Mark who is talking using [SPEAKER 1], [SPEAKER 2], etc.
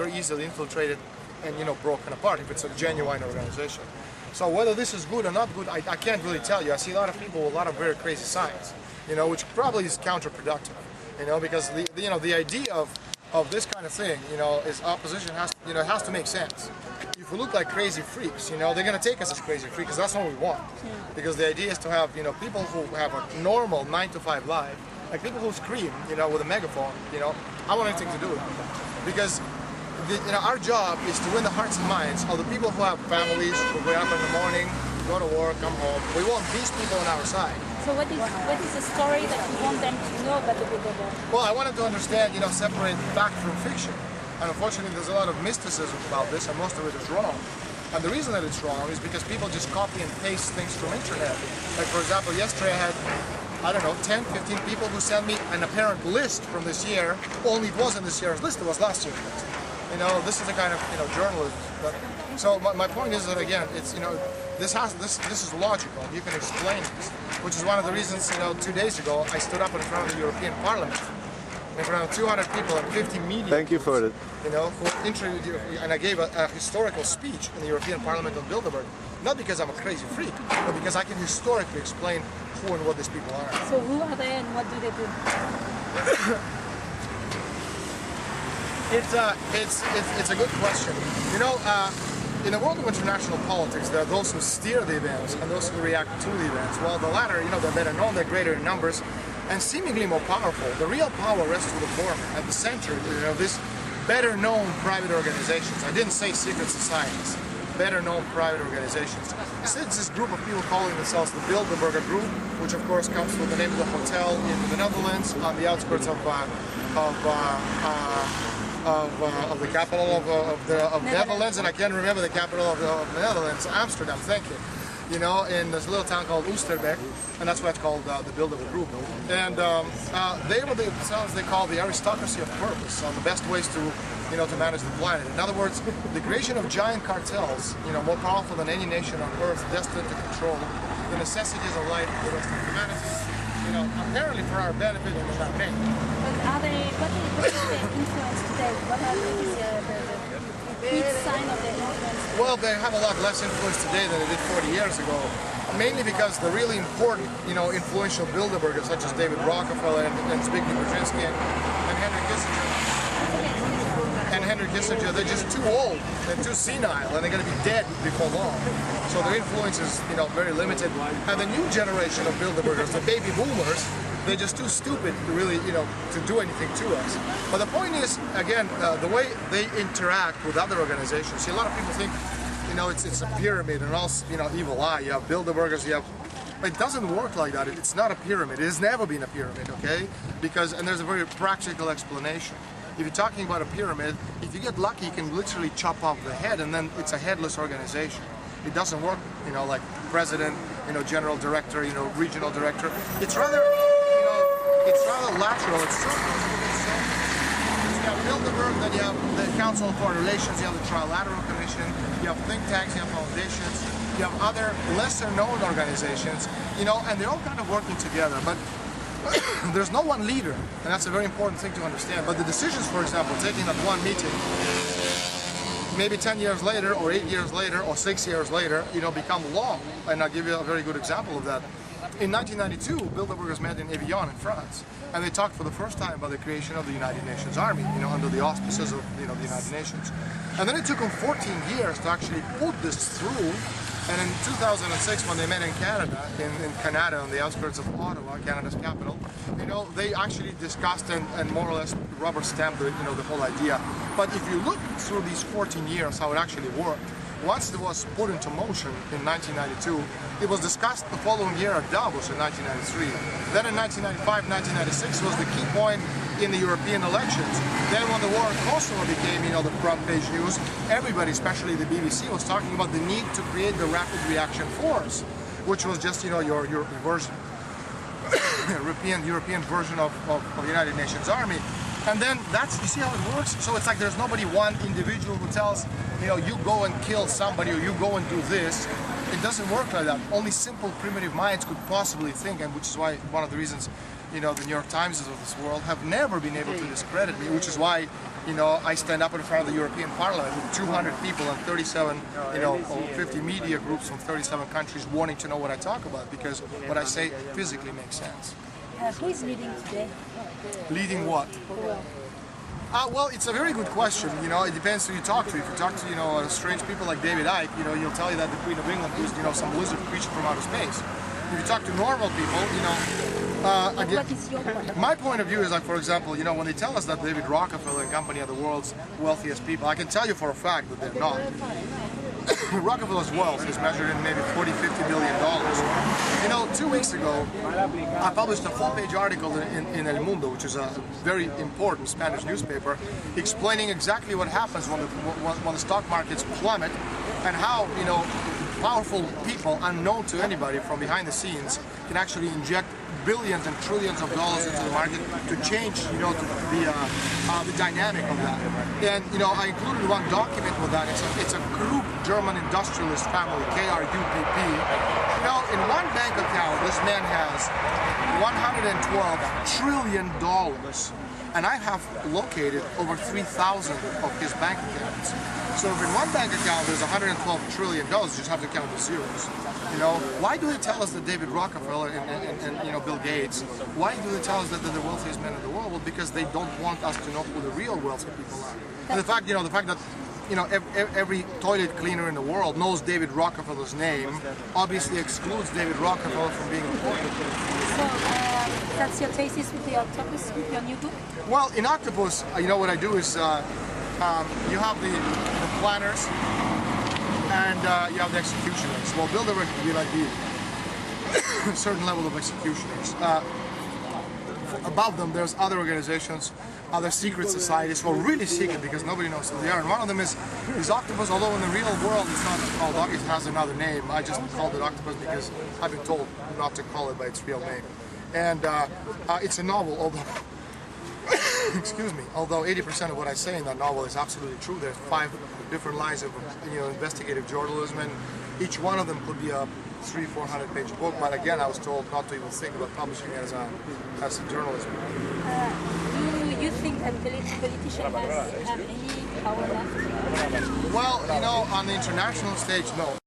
[SPEAKER 1] very easily infiltrated and broken apart if it's a genuine organization. So whether this is good or not good, I can't really tell you. I see a lot of people with a lot of very crazy signs, which probably is counterproductive, because the idea of this kind of thing, is opposition has to make sense. If we look like crazy freaks, they're going to take us as crazy freaks because that's what we want. Because the idea is to have, people who have a normal 9-to-5 life, like people who scream, with a megaphone, I want anything to do with that. Because our job is to win the hearts and minds of the people who have families, who wake up in the morning, go to work, come home. We want these people on our side.
[SPEAKER 2] So what is the story that you want them to know about the Bilderberg?
[SPEAKER 1] Well, I want them to understand, separate fact from fiction. And unfortunately, there's a lot of mysticism about this, and most of it is wrong. And the reason that it's wrong is because people just copy and paste things from internet. Like, for example, yesterday I had, 10, 15 people who sent me an apparent list from this year, only it wasn't this year's list, it was last year's list. This is the kind of, journalism. So my point is that, again, it's, this is logical. You can explain this, which is one of the reasons, 2 days ago, I stood up in front of the European Parliament, in front of 200 people and 50 media.
[SPEAKER 3] Thank you for it.
[SPEAKER 1] And I gave a historical speech in the European Parliament on Bilderberg, not because I'm a crazy freak, but because I can historically explain who and what these people are.
[SPEAKER 2] So who are they and what do they do?
[SPEAKER 1] It's a good question. In the world of international politics, there are those who steer the events and those who react to the events. Well, the latter, they're better known, they're greater in numbers, and seemingly more powerful. The real power rests with the former, at the center, this better known private organizations. I didn't say secret societies, better known private organizations. It's this group of people calling themselves the Bilderberg Group, which of course comes with the name of the hotel in the Netherlands on the outskirts of the capital of Netherlands, and I can't remember the capital of the Netherlands, Amsterdam, thank you. In this little town called Oosterbeek, and that's why it's called the Bilderberg Group. And they were themselves, they call the aristocracy of purpose, on the best ways to, to manage the planet. In other words, the creation of giant cartels, more powerful than any nation on earth, destined to control the necessities of life for the rest of humanity, apparently for our benefit and not pain.
[SPEAKER 2] But what is their influence today? What are the big sign of their influence?
[SPEAKER 1] Well, they have a lot less influence today than they did 40 years ago. Mainly because the really important, influential Bilderbergers such as David Rockefeller and Zbigniew Brzezinski and Henry Kissinger, they're just too old, they're too senile, and they're going to be dead before long. So their influence is, very limited. And the new generation of Bilderbergers, the baby boomers, they're just too stupid to really, to do anything to us. But the point is, again, the way they interact with other organizations. See, a lot of people think, it's a pyramid and all, evil eye. You have Bilderbergers, but it doesn't work like that. It's not a pyramid. It has never been a pyramid, okay? And there's a very practical explanation. If you're talking about a pyramid, if you get lucky, you can literally chop off the head, and then it's a headless organization. It doesn't work, like president, general director, regional director. It's rather lateral. It's circular. You have Bilderberg, then you have the Council on Foreign Relations, you have the Trilateral Commission, you have think tanks, you have foundations, you have other lesser-known organizations, and they're all kind of working together. But there's no one leader, and that's a very important thing to understand. But the decisions, for example, taken at one meeting, maybe 10 years later, or 8 years later, or 6 years later, become law. And I'll give you a very good example of that. In 1992, Bilderbergers met in Evian in France, and they talked for the first time about the creation of the United Nations Army, under the auspices of the United Nations. And then it took them 14 years to actually put this through. And in 2006, when they met in Canada, in Canada, on the outskirts of Ottawa, Canada's capital, they actually discussed and more or less rubber stamped the whole idea. But if you look through these 14 years, how it actually worked, once it was put into motion in 1992, it was discussed the following year at Davos in 1993. Then in 1995, 1996 was the key point in the European elections. Then when the war in Kosovo became, the front page news, everybody, especially the BBC, was talking about the need to create the Rapid Reaction Force, which was just, your version, European version of the United Nations Army. And then you see how it works? So it's like there's nobody, one individual who tells, you go and kill somebody or you go and do this. It doesn't work like that. Only simple primitive minds could possibly think, and which is why one of the reasons you know, the New York Timeses of this world have never been able to discredit me, which is why, you know, I stand up in front of the European Parliament with 200 people and 37, you know, 50 media groups from 37 countries wanting to know what I talk about, because what I say physically makes sense.
[SPEAKER 2] Who is leading today?
[SPEAKER 1] Leading what? Well, it's a very good question. You know, it depends who you talk to. If you talk to, you know, strange people like David Icke, you know, he'll tell you that the Queen of England is, you know, some lizard creature from outer space. If you talk to normal people, you know,
[SPEAKER 2] What is your point?
[SPEAKER 1] my point of view is like, for example, you know, when they tell us that David Rockefeller and company are the world's wealthiest people, I can tell you for a fact that they're not. Rockefeller's wealth is measured in maybe $40–50 billion. You know, 2 weeks ago, I published a full-page article in El Mundo, which is a very important Spanish newspaper, explaining exactly what happens when the stock markets plummet and how, you know, powerful people unknown to anybody from behind the scenes can actually inject billions and trillions of dollars into the market to change, you know, the dynamic of that. And, you know, I included one document with that. It's a group German industrialist family, KRUPP. You know, in one bank account, this man has $112 trillion. And I have located over 3,000 of his bank accounts. So if in one bank account there's $112 trillion, you just have to count the zeros. You know, why do they tell us that David Rockefeller and you know, Bill Gates, why do they tell us that they're the wealthiest men in the world? Well, because they don't want us to know who the real wealthy people are. And the fact, you know, that, you know, every toilet cleaner in the world knows David Rockefeller's name obviously excludes David Rockefeller from being important.
[SPEAKER 2] So that's your thesis with the octopus, with your new book?
[SPEAKER 1] Well, in Octopus, you know, what I do is you have the planners and you have the executioners. Well, Bilderberg would be like the certain level of executioners. Above them, there's other organizations, other secret societies, well, really secret because nobody knows who they are. And one of them is Octopus, although in the real world it's not called Octopus, it has another name. I just called it Octopus because I've been told not to call it by its real name. And it's a novel, although excuse me, although 80% of what I say in that novel is absolutely true. There's 5 different lines of, you know, investigative journalism, and each one of them could be a 300–400 page book. But again, I was told not to even think about publishing it as a journalism.
[SPEAKER 2] Do you think that politicians have any power left?
[SPEAKER 1] Well, you know, on the international stage, no.